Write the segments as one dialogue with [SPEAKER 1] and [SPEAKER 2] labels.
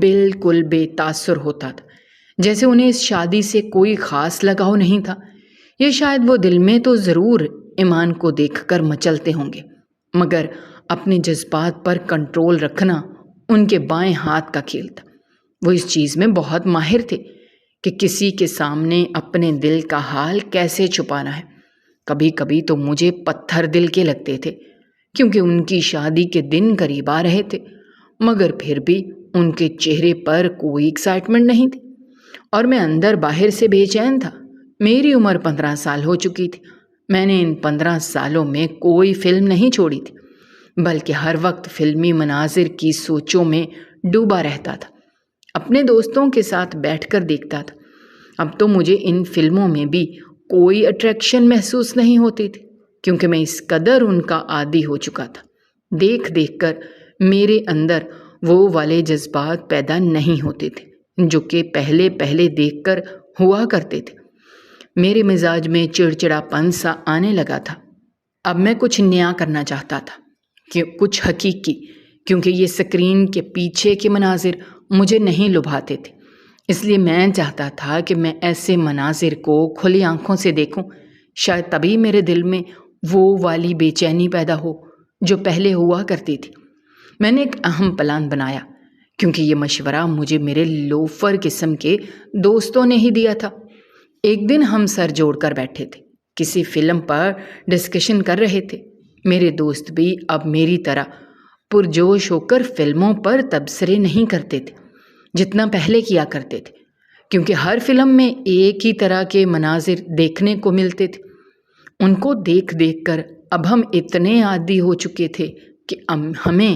[SPEAKER 1] بالکل بے تاثر ہوتا تھا، جیسے انہیں اس شادی سے کوئی خاص لگاؤ نہیں تھا، یا شاید وہ دل میں تو ضرور ایمان کو دیکھ کر مچلتے ہوں گے، مگر اپنے جذبات پر کنٹرول رکھنا ان کے بائیں ہاتھ کا کھیل تھا۔ وہ اس چیز میں بہت ماہر تھے کہ کسی کے سامنے اپنے دل کا حال کیسے چھپانا ہے۔ کبھی کبھی تو مجھے پتھر دل کے لگتے تھے، کیونکہ ان کی شادی کے دن قریب آ رہے تھے، مگر پھر بھی ان کے چہرے پر کوئی ایکسائٹمنٹ نہیں تھی، اور میں اندر باہر سے بے چین تھا۔ میری عمر 15 سال ہو چکی تھی۔ میں نے ان 15 سالوں میں کوئی فلم نہیں چھوڑی تھی، بلکہ ہر وقت فلمی مناظر کی سوچوں میں ڈوبا رہتا تھا، اپنے دوستوں کے ساتھ بیٹھ کر دیکھتا تھا۔ اب تو مجھے ان فلموں میں بھی کوئی اٹریکشن محسوس نہیں ہوتی تھی، کیونکہ میں اس قدر ان کا عادی ہو چکا تھا۔ دیکھ دیکھ کر میرے اندر وہ والے جذبات پیدا نہیں ہوتے تھے جو کہ پہلے پہلے دیکھ کر ہوا کرتے تھے۔ میرے مزاج میں چڑچڑا پن سا آنے لگا تھا۔ اب میں کچھ نیا کرنا چاہتا تھا، کچھ حقیقی، کیونکہ یہ سکرین کے پیچھے کے مناظر مجھے نہیں لبھاتے تھے۔ اس لیے میں چاہتا تھا کہ میں ایسے مناظر کو کھلی آنکھوں سے دیکھوں، شاید تبھی میرے دل میں وہ والی بے چینی پیدا ہو جو پہلے ہوا کرتی تھی۔ میں نے ایک اہم پلان بنایا، کیونکہ یہ مشورہ مجھے میرے لوفر قسم کے دوستوں نے ہی دیا تھا۔ ایک دن ہم سر جوڑ کر بیٹھے تھے، کسی فلم پر ڈسکشن کر رہے تھے۔ میرے دوست بھی اب میری طرح پرجوش ہو کر فلموں پر تبصرے نہیں کرتے تھے جتنا پہلے کیا کرتے تھے، کیونکہ ہر فلم میں ایک ہی طرح کے مناظر دیکھنے کو ملتے تھے۔ ان کو دیکھ دیکھ کر اب ہم اتنے عادی ہو چکے تھے کہ ہمیں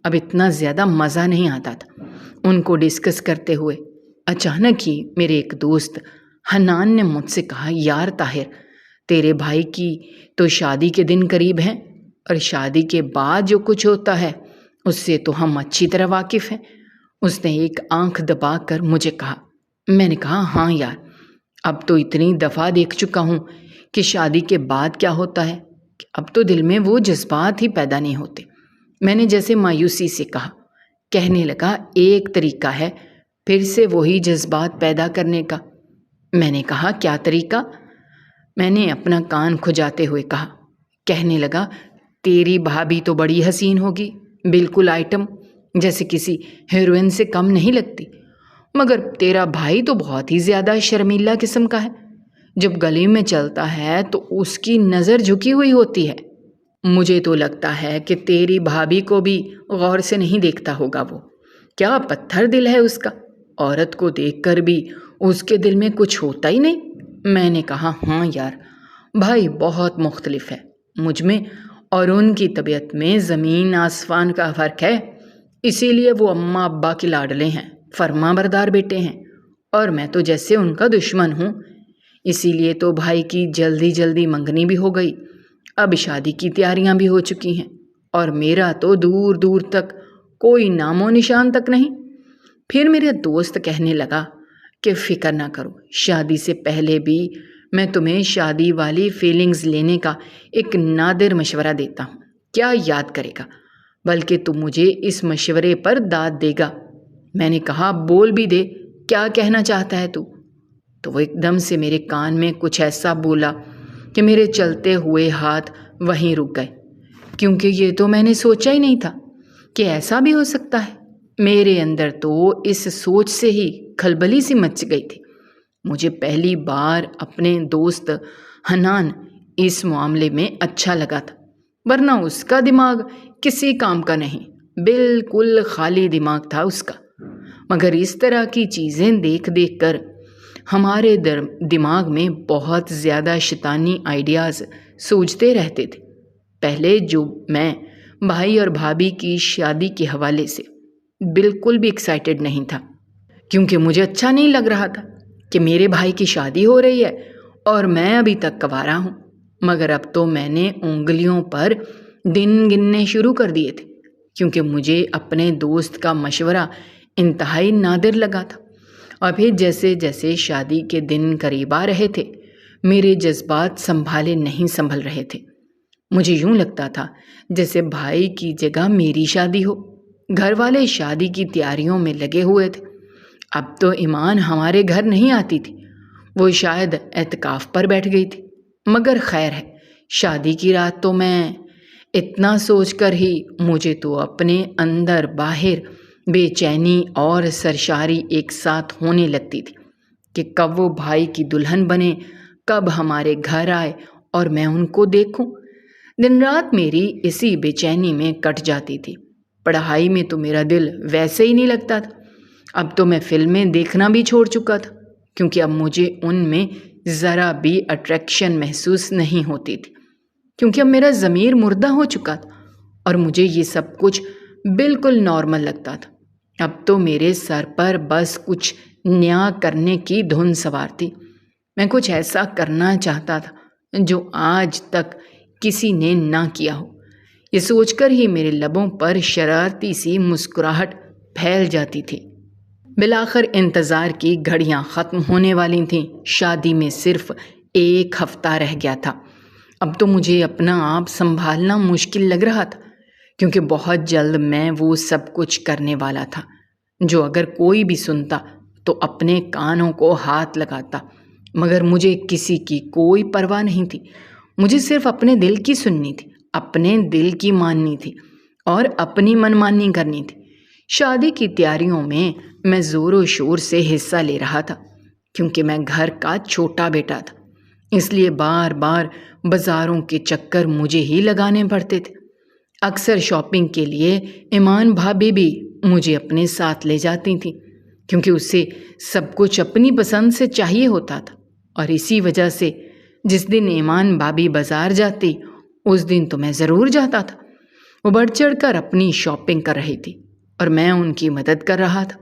[SPEAKER 1] اب اتنا زیادہ مزہ نہیں آتا تھا ان کو ڈسکس کرتے ہوئے۔ اچانک ہی میرے ایک دوست حنان نے مجھ سے کہا، یار طاہر، تیرے بھائی کی تو شادی کے دن قریب ہیں، اور شادی کے بعد جو کچھ ہوتا ہے اس سے تو ہم اچھی طرح واقف ہیں۔ اس نے ایک آنکھ دبا کر مجھے کہا۔ میں نے کہا، ہاں یار، اب تو اتنی دفعہ دیکھ چکا ہوں کہ شادی کے بعد کیا ہوتا ہے کہ اب تو دل میں وہ جذبات ہی پیدا نہیں ہوتے۔ میں نے جیسے مایوسی سے کہا۔ کہنے لگا، ایک طریقہ ہے پھر سے وہی جذبات پیدا کرنے کا۔ میں نے کہا، کیا طریقہ؟ میں نے اپنا کان کھجاتے ہوئے کہا۔ کہنے لگا، تیری بھابھی تو بڑی حسین ہوگی، بالکل آئٹم، جیسے کسی ہیروئن سے کم نہیں لگتی، مگر تیرا بھائی تو بہت ہی زیادہ شرمیلا قسم کا ہے۔ جب گلی میں چلتا ہے تو اس کی نظر جھکی ہوئی ہوتی ہے۔ مجھے تو لگتا ہے کہ تیری بھابھی کو بھی غور سے نہیں دیکھتا ہوگا وہ۔ کیا پتھر دل ہے اس کا، عورت کو دیکھ کر بھی اس کے دل میں کچھ ہوتا ہی نہیں۔ میں نے کہا، ہاں یار، بھائی بہت مختلف ہے مجھ میں اور ان کی طبیعت میں زمین آسمان کا فرق ہے، اسی لیے وہ اماں ابا کے لاڈلے ہیں، فرما بردار بیٹے ہیں، اور میں تو جیسے ان کا دشمن ہوں۔ اسی لیے تو بھائی کی جلدی جلدی منگنی بھی ہو گئی، اب شادی کی تیاریاں بھی ہو چکی ہیں، اور میرا تو دور دور تک کوئی نام و نشان تک نہیں۔ پھر میرا دوست کہنے لگا کہ فکر نہ کرو، شادی سے پہلے بھی میں تمہیں شادی والی فیلنگز لینے کا ایک نادر مشورہ دیتا ہوں۔ کیا یاد کرے گا، بلکہ تم مجھے اس مشورے پر داد دے گا۔ میں نے کہا، بول بھی دے، کیا کہنا چاہتا ہے تو وہ ایک دم سے میرے کان میں کچھ ایسا بولا کہ میرے چلتے ہوئے ہاتھ وہیں رک گئے، کیونکہ یہ تو میں نے سوچا ہی نہیں تھا کہ ایسا بھی ہو سکتا ہے۔ میرے اندر تو اس سوچ سے ہی کھلبلی سی مچ گئی تھی۔ مجھے پہلی بار اپنے دوست حنان اس معاملے میں اچھا لگا تھا، ورنہ اس کا دماغ کسی کام کا نہیں، بالکل خالی دماغ تھا اس کا۔ مگر اس طرح کی چیزیں دیکھ دیکھ کر ہمارے دماغ میں بہت زیادہ شیطانی آئیڈیاز سوچتے رہتے تھے۔ پہلے جو میں بھائی اور بھابھی کی شادی کے حوالے سے بالکل بھی ایکسائٹڈ نہیں تھا، کیونکہ مجھے اچھا نہیں لگ رہا تھا کہ میرے بھائی کی شادی ہو رہی ہے اور میں ابھی تک کنوارا ہوں۔ مگر اب تو میں نے انگلیوں پر دن گننے شروع کر دیے تھے، کیونکہ مجھے اپنے دوست کا مشورہ انتہائی نادر لگا تھا۔ اور پھر جیسے جیسے شادی کے دن قریب آ رہے تھے، میرے جذبات سنبھالے نہیں سنبھل رہے تھے۔ مجھے یوں لگتا تھا جیسے بھائی کی جگہ میری شادی ہو، گھر والے شادی کی تیاریوں میں لگے ہوئے تھے۔ اب تو ایمان ہمارے گھر نہیں آتی تھی، وہ شاید اعتکاف پر بیٹھ گئی تھی۔ مگر خیر ہے، شادی کی رات تو میں اتنا سوچ کر ہی مجھے تو اپنے اندر باہر بے چینی اور سرشاری ایک ساتھ ہونے لگتی تھی کہ کب وہ بھائی کی دلہن بنے، کب ہمارے گھر آئے اور میں ان کو دیکھوں۔ دن رات میری اسی بے چینی میں کٹ جاتی تھی۔ پڑھائی میں تو میرا دل ویسے ہی نہیں لگتا تھا۔ اب تو میں فلمیں دیکھنا بھی چھوڑ چکا تھا، کیونکہ اب مجھے ان میں ذرا بھی اٹریکشن محسوس نہیں ہوتی تھی، کیونکہ اب میرا ضمیر مردہ ہو چکا تھا اور مجھے یہ سب کچھ بالکل نارمل لگتا تھا۔ اب تو میرے سر پر بس کچھ نیا کرنے کی دھن سوار تھی۔ میں کچھ ایسا کرنا چاہتا تھا جو آج تک کسی نے نہ کیا ہو۔ یہ سوچ کر ہی میرے لبوں پر شرارتی سی مسکراہٹ پھیل جاتی تھی۔ بالآخر انتظار کی گھڑیاں ختم ہونے والی تھیں۔ شادی میں صرف 1 ہفتہ رہ گیا تھا۔ اب تو مجھے اپنا آپ سنبھالنا مشکل لگ رہا تھا، کیونکہ بہت جلد میں وہ سب کچھ کرنے والا تھا جو اگر کوئی بھی سنتا تو اپنے کانوں کو ہاتھ لگاتا۔ مگر مجھے کسی کی کوئی پرواہ نہیں تھی۔ مجھے صرف اپنے دل کی سننی تھی، اپنے دل کی ماننی تھی اور اپنی منمانی کرنی تھی۔ شادی کی تیاریوں میں زور و شور سے حصہ لے رہا تھا، کیونکہ میں گھر کا چھوٹا بیٹا تھا، اس لیے بار بار بازاروں کے چکر مجھے ہی لگانے پڑتے تھے۔ اکثر شاپنگ کے لیے ایمان بھابھی بھی مجھے اپنے ساتھ لے جاتی تھیں، کیونکہ اسے سب کچھ اپنی پسند سے چاہیے ہوتا تھا، اور اسی وجہ سے جس دن ایمان بھابھی بازار جاتی اس دن تو میں ضرور جاتا تھا۔ وہ بڑھ چڑھ کر اپنی شاپنگ کر رہی تھی اور میں ان کی مدد کر رہا تھا۔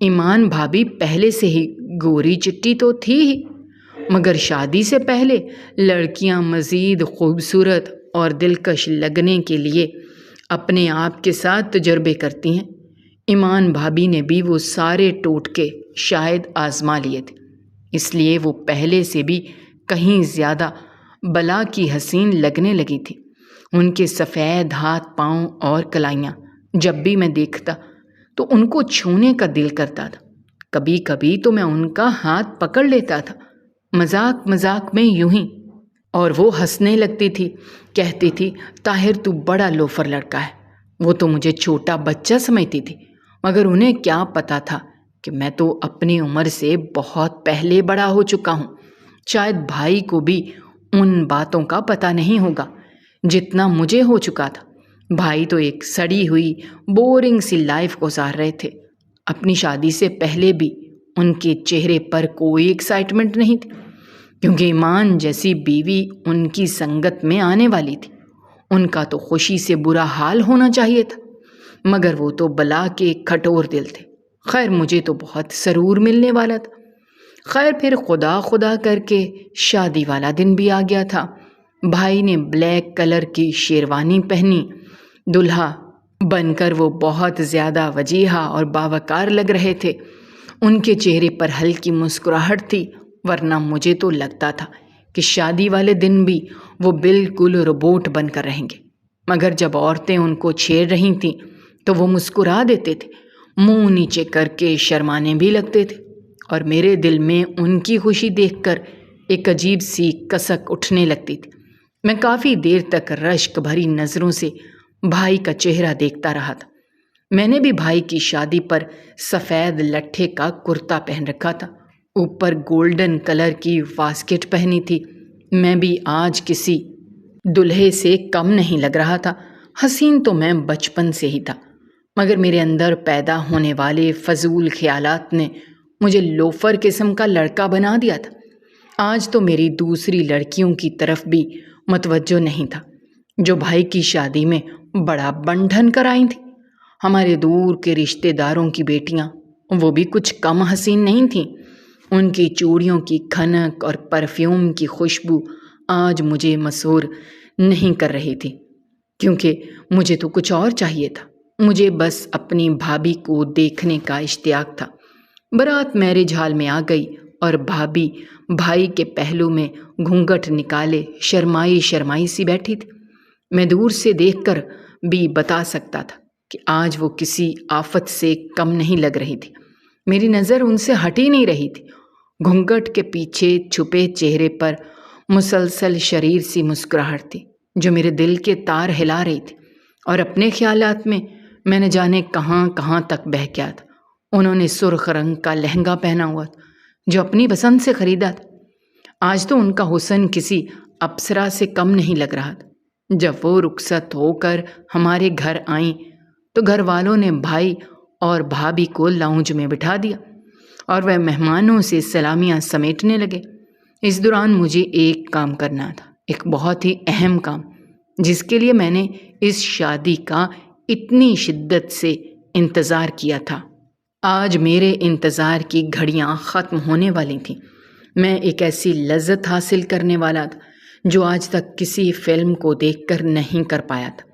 [SPEAKER 1] ایمان بھابھی پہلے سے ہی گوری چٹی تو تھی ہی، مگر شادی سے پہلے لڑکیاں مزید خوبصورت اور دلکش لگنے کے لیے اپنے آپ کے ساتھ تجربے کرتی ہیں۔ ایمان بھابھی نے بھی وہ سارے ٹوٹکے شاید آزما لیے تھے، اس لیے وہ پہلے سے بھی کہیں زیادہ بلا کی حسین لگنے لگی تھی۔ ان کے سفید ہاتھ پاؤں اور کلائیاں جب بھی میں دیکھتا تو ان کو چھونے کا دل کرتا تھا۔ کبھی کبھی تو میں ان کا ہاتھ پکڑ لیتا تھا، مذاق مذاق میں یوں ہی، اور وہ ہنسنے لگتی تھی، کہتی تھی طاہر تو بڑا لوفر لڑکا ہے۔ وہ تو مجھے چھوٹا بچہ سمجھتی تھی، مگر انہیں کیا پتا تھا کہ میں تو اپنی عمر سے بہت پہلے بڑا ہو چکا ہوں۔ شاید بھائی کو بھی ان باتوں کا پتہ نہیں ہوگا جتنا مجھے ہو چکا تھا۔ بھائی تو ایک سڑی ہوئی بورنگ سی لائف گزار رہے تھے۔ اپنی شادی سے پہلے بھی ان کے چہرے پر کوئی ایکسائٹمنٹ نہیں تھی، کیونکہ ایمان جیسی بیوی ان کی سنگت میں آنے والی تھی۔ ان کا تو خوشی سے برا حال ہونا چاہیے تھا، مگر وہ تو بلا کے کھٹور دل تھے۔ خیر مجھے تو بہت سرور ملنے والا تھا۔ خیر پھر خدا خدا کر کے شادی والا دن بھی آ گیا تھا۔ بھائی نے بلیک کلر کی شیروانی پہنی۔ دلہا بن کر وہ بہت زیادہ وجیحہ اور باوقار لگ رہے تھے۔ ان کے چہرے پر ہلکی مسکراہٹ تھی، ورنہ مجھے تو لگتا تھا کہ شادی والے دن بھی وہ بالکل روبوٹ بن کر رہیں گے۔ مگر جب عورتیں ان کو چھیڑ رہی تھیں تو وہ مسکرا دیتے تھے، منہ نیچے کر کے شرمانے بھی لگتے تھے، اور میرے دل میں ان کی خوشی دیکھ کر ایک عجیب سی کسک اٹھنے لگتی تھی۔ میں کافی دیر تک رشک بھری نظروں سے بھائی کا چہرہ دیکھتا رہا تھا۔ میں نے بھی بھائی کی شادی پر سفید لٹھے کا کرتا پہن رکھا تھا، اوپر گولڈن کلر کی واسکٹ پہنی تھی۔ میں بھی آج کسی دلہے سے کم نہیں لگ رہا تھا۔ حسین تو میں بچپن سے ہی تھا، مگر میرے اندر پیدا ہونے والے فضول خیالات نے مجھے لوفر قسم کا لڑکا بنا دیا تھا۔ آج تو میری دوسری لڑکیوں کی طرف بھی متوجہ نہیں تھا، جو بھائی کی شادی میں بڑا بنڈھن کر آئی تھیں۔ ہمارے دور کے رشتے داروں کی بیٹیاں وہ بھی کچھ کم حسین نہیں تھیں۔ ان کی چوڑیوں کی کھنک اور پرفیوم کی خوشبو آج مجھے مسحور نہیں کر رہی تھی، کیونکہ مجھے تو کچھ اور چاہیے تھا۔ مجھے بس اپنی بھابھی کو دیکھنے کا اشتیاق تھا۔ بارات میرج ہال میں آ گئی اور بھابھی بھائی کے پہلو میں گھونگھٹ نکالے شرمائی شرمائی سی بیٹھی تھی۔ میں دور سے دیکھ کر بھی بتا سکتا تھا کہ آج وہ کسی آفت سے کم نہیں لگ رہی تھی۔ میری نظر ان سے ہٹ ہی نہیں رہی تھی۔ گھونگھٹ کے پیچھے چھپے چہرے پر مسلسل شریر سی مسکراہٹ تھی جو میرے دل کے تار ہلا رہی تھی، اور اپنے خیالات میں میں نے جانے کہاں کہاں تک بہہ گیا تھا۔ انہوں نے سرخ رنگ کا لہنگا پہنا ہوا تھا جو اپنی پسند سے خریدا تھا۔ آج تو ان کا حسن کسی اپسرا سے کم نہیں لگ رہا تھا۔ جب وہ رخصت ہو کر ہمارے گھر آئیں تو گھر والوں نے بھائی اور بھابھی کو لاؤنج میں بٹھا دیا اور وہ مہمانوں سے سلامیاں سمیٹنے لگے۔ اس دوران مجھے ایک کام کرنا تھا، ایک بہت ہی اہم کام، جس کے لیے میں نے اس شادی کا اتنی شدت سے انتظار کیا تھا۔ آج میرے انتظار کی گھڑیاں ختم ہونے والی تھیں۔ میں ایک ایسی لذت حاصل کرنے والا تھا جو آج تک کسی فلم کو دیکھ کر نہیں کر پایا تھا۔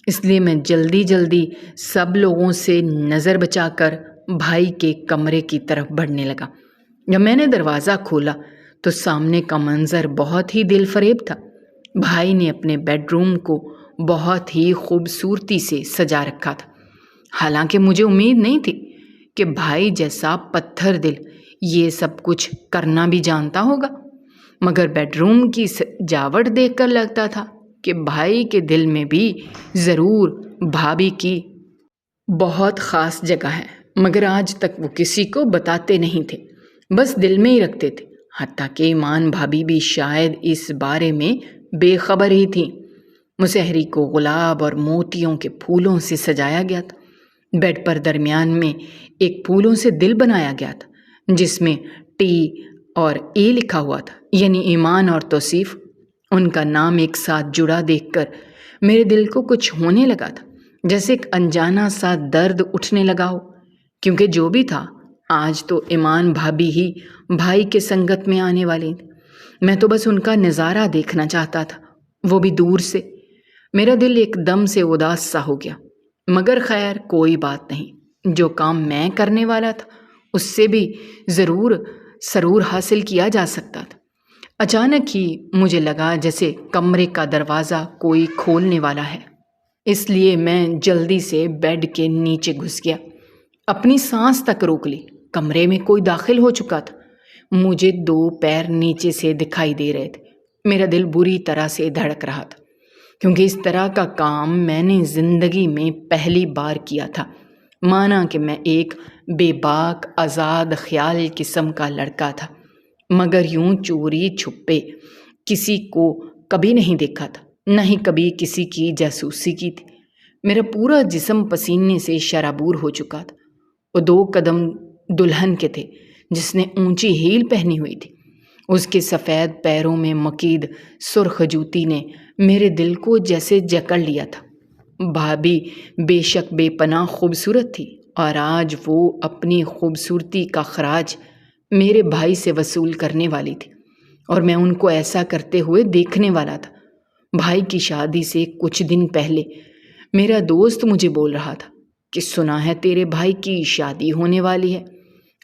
[SPEAKER 1] اس لیے میں جلدی جلدی سب لوگوں سے نظر بچا کر بھائی کے کمرے کی طرف بڑھنے لگا۔ جب میں نے دروازہ کھولا تو سامنے کا منظر بہت ہی دل فریب تھا۔ بھائی نے اپنے بیڈ روم کو بہت ہی خوبصورتی سے سجا رکھا تھا۔ حالانکہ مجھے امید نہیں تھی کہ بھائی جیسا پتھر دل یہ سب کچھ کرنا بھی جانتا ہوگا، مگر بیڈ روم کی سجاوٹ دیکھ کر لگتا تھا کہ بھائی کے دل میں بھی ضرور بھابھی کی بہت خاص جگہ ہے، مگر آج تک وہ کسی کو بتاتے نہیں تھے، بس دل میں ہی رکھتے تھے۔ حتیٰ کہ ایمان بھابھی بھی شاید اس بارے میں بے خبر ہی تھی۔ مسحری کو گلاب اور موتیوں کے پھولوں سے سجایا گیا تھا۔ بیڈ پر درمیان میں ایک پھولوں سے دل بنایا گیا تھا جس میں ٹی اور اے لکھا ہوا تھا، یعنی ایمان اور توصیف۔ ان کا نام ایک ساتھ جڑا دیکھ کر میرے دل کو کچھ ہونے لگا تھا، جیسے ایک انجانا سا درد اٹھنے لگا ہو، کیونکہ جو بھی تھا آج تو ایمان بھابھی ہی بھائی کے سنگت میں آنے والی تھی۔ میں تو بس ان کا نظارہ دیکھنا چاہتا تھا، وہ بھی دور سے۔ میرا دل ایک دم سے اداس سا ہو گیا، مگر خیر کوئی بات نہیں، جو کام میں کرنے والا تھا اس سے بھی ضرور سرور حاصل کیا جا سکتا تھا۔ اچانک ہی مجھے لگا جیسے کمرے کا دروازہ کوئی کھولنے والا ہے، اس لیے میں جلدی سے بیڈ کے نیچے گھس گیا، اپنی سانس تک روک لی۔ کمرے میں کوئی داخل ہو چکا تھا۔ مجھے 2 پیر نیچے سے دکھائی دے رہے تھے۔ میرا دل بری طرح سے دھڑک رہا تھا، کیونکہ اس طرح کا کام میں نے زندگی میں پہلی بار کیا تھا۔ مانا کہ میں ایک بے باک آزاد خیال قسم کا لڑکا تھا، مگر یوں چوری چھپے کسی کو کبھی نہیں دیکھا تھا، نہ ہی کبھی کسی کی جاسوسی کی تھی۔ میرا پورا جسم پسینے سے شرابور ہو چکا تھا۔ وہ 2 قدم دلہن کے تھے جس نے اونچی ہیل پہنی ہوئی تھی۔ اس کے سفید پیروں میں مکید سرخ جوتی نے میرے دل کو جیسے جکڑ لیا تھا۔ بھابھی بے شک بے پناہ خوبصورت تھی، اور آج وہ اپنی خوبصورتی کا خراج میرے بھائی سے وصول کرنے والی تھی، اور میں ان کو ایسا کرتے ہوئے دیکھنے والا تھا۔ بھائی کی شادی سے کچھ دن پہلے میرا دوست مجھے بول رہا تھا کہ سنا ہے تیرے بھائی کی شادی ہونے والی ہے،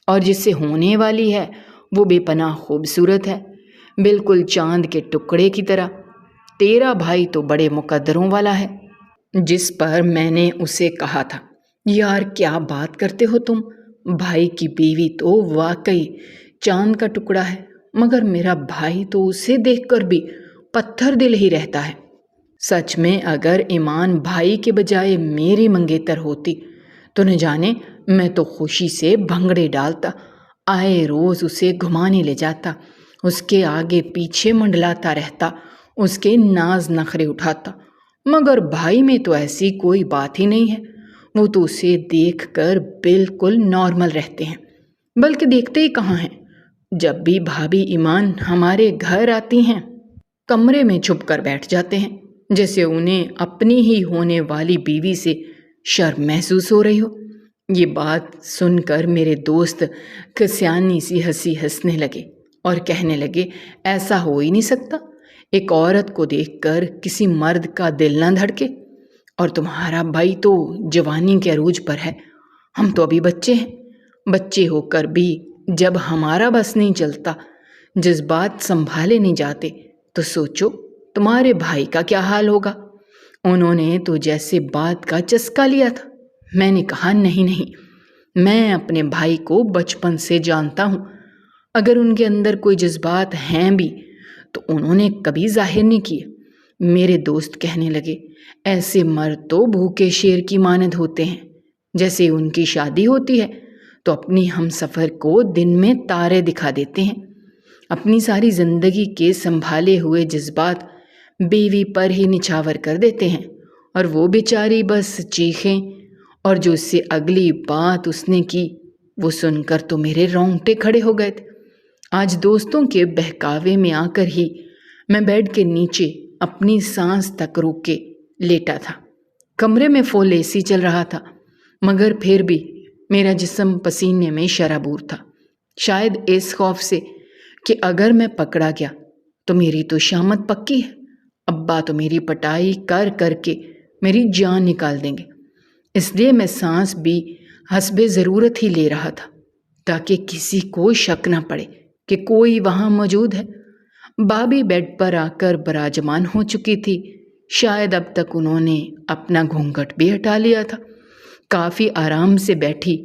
[SPEAKER 1] اور جس سے ہونے والی ہے وہ بے پناہ خوبصورت ہے، بالکل چاند کے ٹکڑے کی طرح۔ تیرا بھائی تو بڑے مقدروں والا ہے۔ جس پر میں نے اسے کہا تھا، یار کیا بات کرتے ہو تم، بھائی کی بیوی تو واقعی چاند کا ٹکڑا ہے، مگر میرا بھائی تو اسے دیکھ کر بھی پتھر دل ہی رہتا ہے۔ سچ میں اگر ایمان بھائی کے بجائے میری منگیتر ہوتی تو نہ جانے میں تو خوشی سے بھنگڑے ڈالتا، آئے روز اسے گھمانے لے جاتا، اس کے آگے پیچھے منڈلاتا رہتا، اس کے ناز نخرے اٹھاتا، مگر بھائی میں تو ایسی کوئی بات ہی نہیں ہے۔ وہ تو اسے دیکھ کر بالکل نارمل رہتے ہیں، بلکہ دیکھتے ہی کہاں ہیں۔ جب بھی بھابھی ایمان ہمارے گھر آتی ہیں کمرے میں چھپ کر بیٹھ جاتے ہیں، جیسے انہیں اپنی ہی ہونے والی بیوی سے شرم محسوس ہو رہی ہو۔ یہ بات سن کر میرے دوست کسیانی سی ہنسی ہنسنے لگے اور کہنے لگے، ایسا ہو ہی نہیں سکتا، ایک عورت کو دیکھ کر کسی مرد کا دل نہ دھڑکے، اور تمہارا بھائی تو جوانی کے عروج پر ہے، ہم تو ابھی بچے ہیں۔ بچے ہو کر بھی جب ہمارا بس نہیں چلتا، جذبات سنبھالے نہیں جاتے، تو سوچو تمہارے بھائی کا کیا حال ہوگا۔ انہوں نے تو جیسے بات کا چسکا لیا تھا میں نے کہا نہیں نہیں، میں اپنے بھائی کو بچپن سے جانتا ہوں، اگر ان کے اندر کوئی جذبات ہیں بھی تو انہوں نے کبھی ظاہر نہیں کیے۔ میرے دوست کہنے لگے ایسے مرد تو بھوکے شیر کی مانند ہوتے ہیں، جیسے ان کی شادی ہوتی ہے تو اپنی ہم سفر کو دن میں تارے دکھا دیتے ہیں، اپنی ساری زندگی کے سنبھالے ہوئے جذبات بیوی پر ہی نچھاور کر دیتے ہیں، اور وہ بیچاری بس چیخیں، اور جو اس سے اگلی بات اس نے کی وہ سن کر تو میرے رونگٹے کھڑے ہو گئے تھے۔ آج دوستوں کے بہکاوے میں آ کر ہی میں بیڈ کے نیچے اپنی سانس تک روک کے لیٹا تھا۔ کمرے میں فل اے سی چل رہا تھا، مگر پھر بھی میرا جسم پسینے میں شرابور تھا، شاید اس خوف سے کہ اگر میں پکڑا گیا تو میری تو شامت پکی ہے، ابا تو میری پٹائی کر کر کے میری جان نکال دیں گے۔ اس لیے میں سانس بھی حسب ضرورت ہی لے رہا تھا تاکہ کسی کو شک نہ پڑے کہ کوئی وہاں موجود ہے۔ بابی بیڈ پر آ کر براجمان ہو چکی تھی، شاید اب تک انہوں نے اپنا گھونگھٹ بھی ہٹا لیا تھا، کافی آرام سے بیٹھی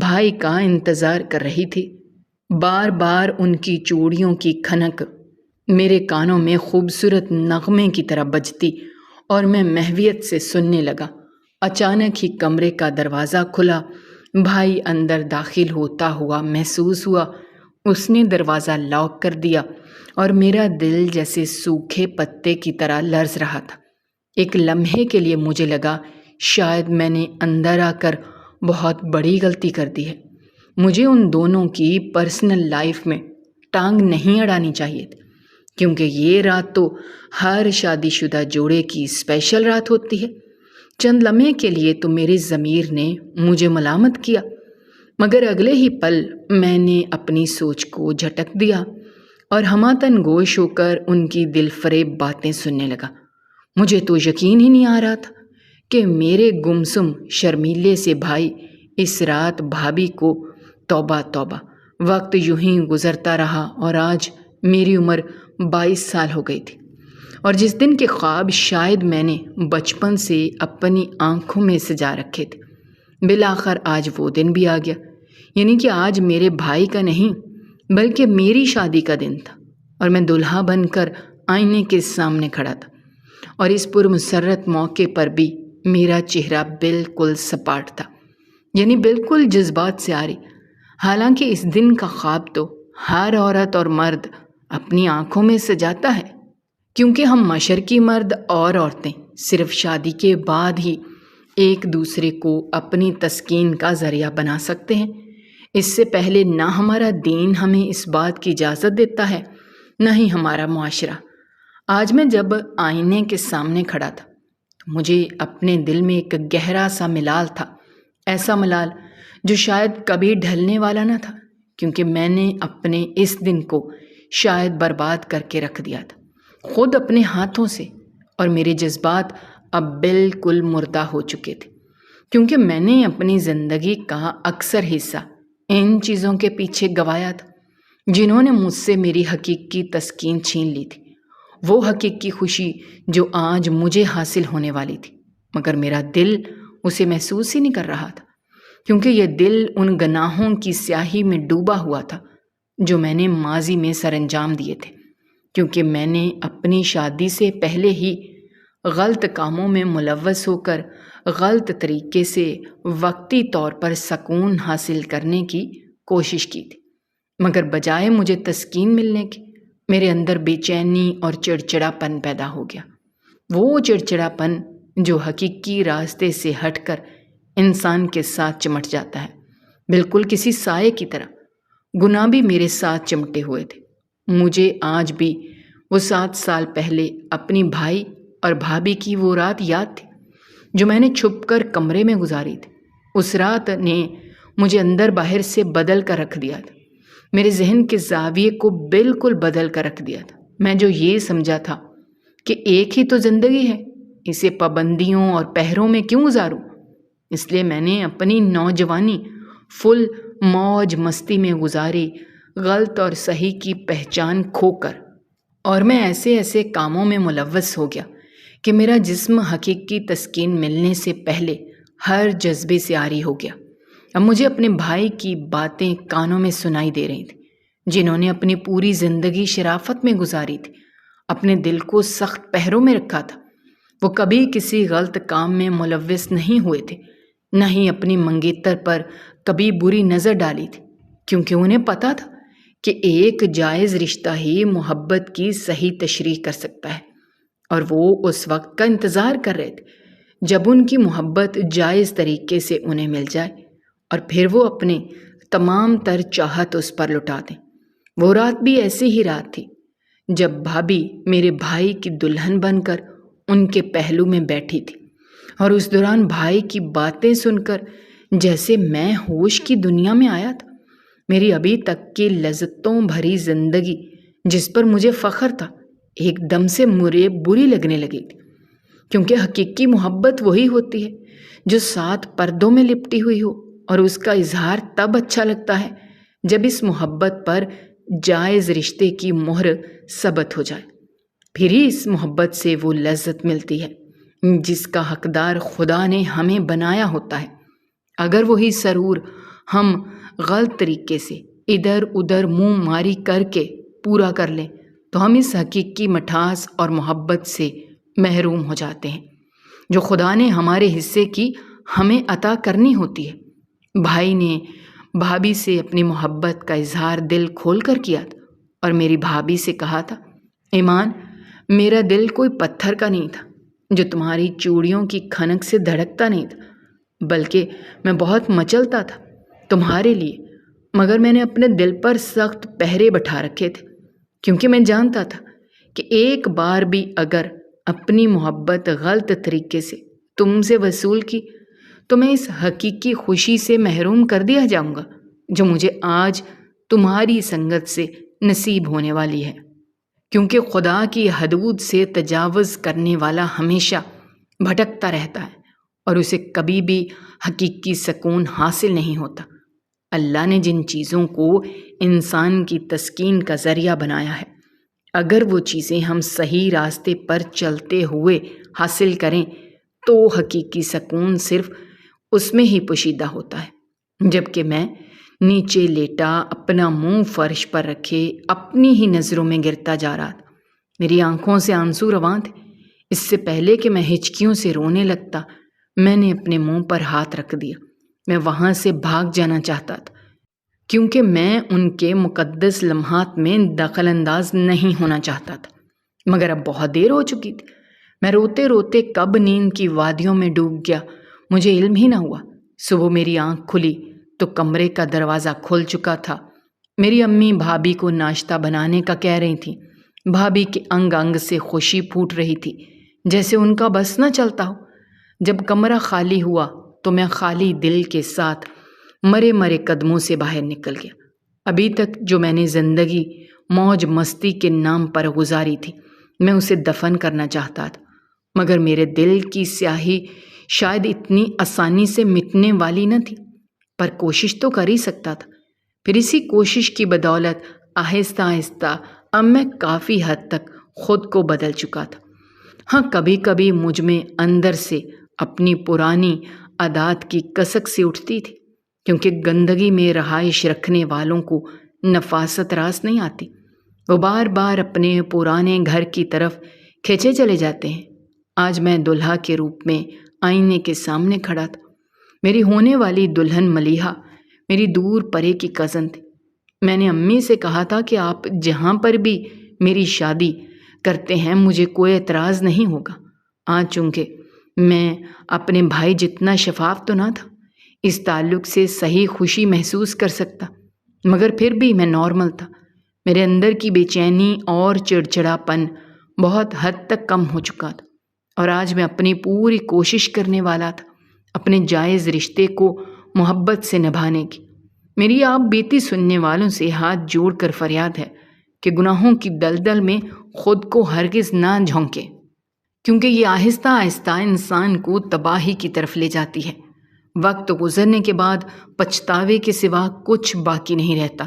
[SPEAKER 1] بھائی کا انتظار کر رہی تھی۔ بار بار ان کی چوڑیوں کی کھنک میرے کانوں میں خوبصورت نغمے کی طرح بجتی اور میں محویت سے سننے لگا۔ اچانک ہی کمرے کا دروازہ کھلا، بھائی اندر داخل ہوتا ہوا محسوس ہوا۔ اس نے دروازہ لاک کر دیا اور میرا دل جیسے سوکھے پتے کی طرح لرز رہا تھا۔ ایک لمحے کے لیے مجھے لگا شاید میں نے اندر آ کر بہت بڑی غلطی کر دی ہے، مجھے ان دونوں کی پرسنل لائف میں ٹانگ نہیں اڑانی چاہیے تھی، کیونکہ یہ رات تو ہر شادی شدہ جوڑے کی اسپیشل رات ہوتی ہے۔ چند لمحے کے لیے تو میری ضمیر نے مجھے ملامت کیا، مگر اگلے ہی پل میں نے اپنی سوچ کو جھٹک دیا اور ہماتن گوش ہو کر ان کی دل فریب باتیں سننے لگا۔ مجھے تو یقین ہی نہیں آ رہا تھا کہ میرے گمسم شرمیلے سے بھائی اس رات بھابھی کو توبہ توبہ۔ وقت یوں ہی گزرتا رہا اور آج میری عمر 22 سال ہو گئی تھی، اور جس دن کے خواب شاید میں نے بچپن سے اپنی آنکھوں میں سجا رکھے تھے، بالآخر آج وہ دن بھی آ گیا۔ یعنی کہ آج میرے بھائی کا نہیں بلکہ میری شادی کا دن تھا، اور میں دلہا بن کر آئینے کے سامنے کھڑا تھا، اور اس پرمسرت موقع پر بھی میرا چہرہ بالکل سپاٹ تھا، یعنی بالکل جذبات سے عاری۔ حالانکہ اس دن کا خواب تو ہر عورت اور مرد اپنی آنکھوں میں سجاتا ہے، کیونکہ ہم مشرقی مرد اور عورتیں صرف شادی کے بعد ہی ایک دوسرے کو اپنی تسکین کا ذریعہ بنا سکتے ہیں۔ اس سے پہلے نہ ہمارا دین ہمیں اس بات کی اجازت دیتا ہے، نہ ہی ہمارا معاشرہ۔ آج میں جب آئینے کے سامنے کھڑا تھا تو مجھے اپنے دل میں ایک گہرا سا ملال تھا، ایسا ملال جو شاید کبھی ڈھلنے والا نہ تھا، کیونکہ میں نے اپنے اس دن کو شاید برباد کر کے رکھ دیا تھا خود اپنے ہاتھوں سے، اور میرے جذبات اب بالکل مردہ ہو چکے تھے، کیونکہ میں نے اپنی زندگی کا اکثر حصہ ان چیزوں کے پیچھے گوایا تھا جنہوں نے مجھ سے میری حقیقی تسکین چھین لی تھی، وہ حقیقی خوشی جو آج مجھے حاصل ہونے والی تھی، مگر میرا دل اسے محسوس ہی نہیں کر رہا تھا، کیونکہ یہ دل ان گناہوں کی سیاہی میں ڈوبا ہوا تھا جو میں نے ماضی میں سر انجام دیے تھے، کیونکہ میں نے اپنی شادی سے پہلے ہی غلط کاموں میں ملوث ہو کر غلط طریقے سے وقتی طور پر سکون حاصل کرنے کی کوشش کی تھی، مگر بجائے مجھے تسکین ملنے کی میرے اندر بے چینی اور چڑچڑاپن پیدا ہو گیا، وہ چڑچڑاپن جو حقیقی راستے سے ہٹ کر انسان کے ساتھ چمٹ جاتا ہے، بالکل کسی سائے کی طرح۔ گناہ بھی میرے ساتھ چمٹے ہوئے تھے، مجھے آج بھی وہ 7 سال پہلے اپنی بھائی اور بھابھی کی وہ رات یاد تھی جو میں نے چھپ کر کمرے میں گزاری تھی۔ اس رات نے مجھے اندر باہر سے بدل کر رکھ دیا تھا، میرے ذہن کے زاویے کو بالکل بدل کر رکھ دیا تھا۔ میں جو یہ سمجھا تھا کہ ایک ہی تو زندگی ہے، اسے پابندیوں اور پہروں میں کیوں گزاروں، اس لیے میں نے اپنی نوجوانی فل موج مستی میں گزاری، غلط اور صحیح کی پہچان کھو کر، اور میں ایسے کاموں میں ملوث ہو گیا کہ میرا جسم حقیقی تسکین ملنے سے پہلے ہر جذبے سے عاری ہو گیا۔ اب مجھے اپنے بھائی کی باتیں کانوں میں سنائی دے رہی تھیں، جنہوں نے اپنی پوری زندگی شرافت میں گزاری تھی، اپنے دل کو سخت پہروں میں رکھا تھا۔ وہ کبھی کسی غلط کام میں ملوث نہیں ہوئے تھے، نہ ہی اپنی منگیتر پر کبھی بری نظر ڈالی تھی، کیونکہ انہیں پتا تھا کہ ایک جائز رشتہ ہی محبت کی صحیح تشریح کر سکتا ہے، اور وہ اس وقت کا انتظار کر رہے تھے جب ان کی محبت جائز طریقے سے انہیں مل جائے اور پھر وہ اپنے تمام تر چاہت اس پر لٹا دیں۔ وہ رات بھی ایسی ہی رات تھی جب بھابھی میرے بھائی کی دلہن بن کر ان کے پہلو میں بیٹھی تھی، اور اس دوران بھائی کی باتیں سن کر جیسے میں ہوش کی دنیا میں آیا تھا۔ میری ابھی تک کی لذتوں بھری زندگی جس پر مجھے فخر تھا ایک دم سے مجھے بری لگنے لگی تھی، کیونکہ حقیقی محبت وہی ہوتی ہے جو 7 پردوں میں لپٹی ہوئی ہو، اور اس کا اظہار تب اچھا لگتا ہے جب اس محبت پر جائز رشتے کی مہر ثبت ہو جائے۔ پھر ہی اس محبت سے وہ لذت ملتی ہے جس کا حقدار خدا نے ہمیں بنایا ہوتا ہے۔ اگر وہی سرور ہم غلط طریقے سے ادھر ادھر منہ ماری کر کے پورا کر لیں تو ہم اس حقیقی مٹھاس اور محبت سے محروم ہو جاتے ہیں جو خدا نے ہمارے حصے کی ہمیں عطا کرنی ہوتی ہے۔ بھائی نے بھابھی سے اپنی محبت کا اظہار دل کھول کر کیا تھا، اور میری بھابھی سے کہا تھا، ایمان، میرا دل کوئی پتھر کا نہیں تھا جو تمہاری چوڑیوں کی کھنک سے دھڑکتا نہیں تھا، بلکہ میں بہت مچلتا تھا تمہارے لیے، مگر میں نے اپنے دل پر سخت پہرے بٹھا رکھے تھے، کیونکہ میں جانتا تھا کہ ایک بار بھی اگر اپنی محبت غلط طریقے سے تم سے وصول کی تو میں اس حقیقی خوشی سے محروم کر دیا جاؤں گا جو مجھے آج تمہاری سنگت سے نصیب ہونے والی ہے، کیونکہ خدا کی حدود سے تجاوز کرنے والا ہمیشہ بھٹکتا رہتا ہے اور اسے کبھی بھی حقیقی سکون حاصل نہیں ہوتا۔ اللہ نے جن چیزوں کو انسان کی تسکین کا ذریعہ بنایا ہے، اگر وہ چیزیں ہم صحیح راستے پر چلتے ہوئے حاصل کریں تو حقیقی سکون صرف اس میں ہی پوشیدہ ہوتا ہے۔ جبکہ میں نیچے لیٹا اپنا منہ فرش پر رکھے اپنی ہی نظروں میں گرتا جا رہا تھا، میری آنکھوں سے آنسو رواں تھے۔ اس سے پہلے کہ میں ہچکیوں سے رونے لگتا، میں نے اپنے منہ پر ہاتھ رکھ دیا۔ میں وہاں سے بھاگ جانا چاہتا تھا، کیونکہ میں ان کے مقدس لمحات میں دخل انداز نہیں ہونا چاہتا تھا، مگر اب بہت دیر ہو چکی تھی۔ میں روتے روتے کب نیند کی وادیوں میں ڈوب گیا مجھے علم ہی نہ ہوا۔ صبح میری آنکھ کھلی تو کمرے کا دروازہ کھل چکا تھا۔ میری امی بھابھی کو ناشتہ بنانے کا کہہ رہی تھیں۔ بھابھی کے انگ انگ سے خوشی پھوٹ رہی تھی، جیسے ان کا بس نہ چلتا ہو۔ جب کمرہ خالی ہوا تو میں خالی دل کے ساتھ مرے مرے قدموں سے باہر نکل گیا۔ ابھی تک جو میں نے زندگی موج مستی کے نام پر گزاری تھی، میں اسے دفن کرنا چاہتا تھا، مگر میرے دل کی سیاہی شاید اتنی آسانی سے مٹنے والی نہ تھی، پر کوشش تو کر ہی سکتا تھا۔ پھر اسی کوشش کی بدولت آہستہ آہستہ اب میں کافی حد تک خود کو بدل چکا تھا۔ ہاں، کبھی کبھی مجھ میں اندر سے اپنی پرانی عادات کی کسک سی اٹھتی تھی، کیونکہ گندگی میں رہائش رکھنے والوں کو نفاست راس نہیں آتی۔ وہ بار بار اپنے پرانے گھر کی طرف کھینچے چلے جاتے ہیں۔ آج میں دلہا کے روپ میں آئینے کے سامنے کھڑا تھا۔ میری ہونے والی دلہن ملیحہ میری دور پرے کی کزن تھی۔ میں نے امی سے کہا تھا کہ آپ جہاں پر بھی میری شادی کرتے ہیں مجھے کوئی اعتراض نہیں ہوگا۔ آج چونکہ میں اپنے بھائی جتنا شفاف تو نہ تھا، اس تعلق سے صحیح خوشی محسوس کر سکتا، مگر پھر بھی میں نارمل تھا۔ میرے اندر کی بے چینی اور چڑچڑاپن بہت حد تک کم ہو چکا تھا، اور آج میں اپنی پوری کوشش کرنے والا تھا اپنے جائز رشتے کو محبت سے نبھانے کی۔ میری آپ بیتی سننے والوں سے ہاتھ جوڑ کر فریاد ہے کہ گناہوں کی دلدل میں خود کو ہرگز نہ جھونکے، کیونکہ یہ آہستہ آہستہ انسان کو تباہی کی طرف لے جاتی ہے۔ وقت گزرنے کے بعد پچھتاوے کے سوا کچھ باقی نہیں رہتا،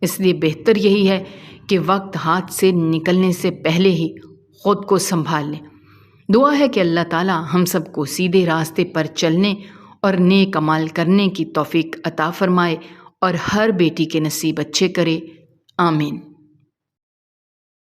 [SPEAKER 1] اس لیے بہتر یہی ہے کہ وقت ہاتھ سے نکلنے سے پہلے ہی خود کو سنبھال لیں۔ دعا ہے کہ اللہ تعالی ہم سب کو سیدھے راستے پر چلنے اور نیک عمال کرنے کی توفیق عطا فرمائے اور ہر بیٹی کے نصیب اچھے کرے، آمین۔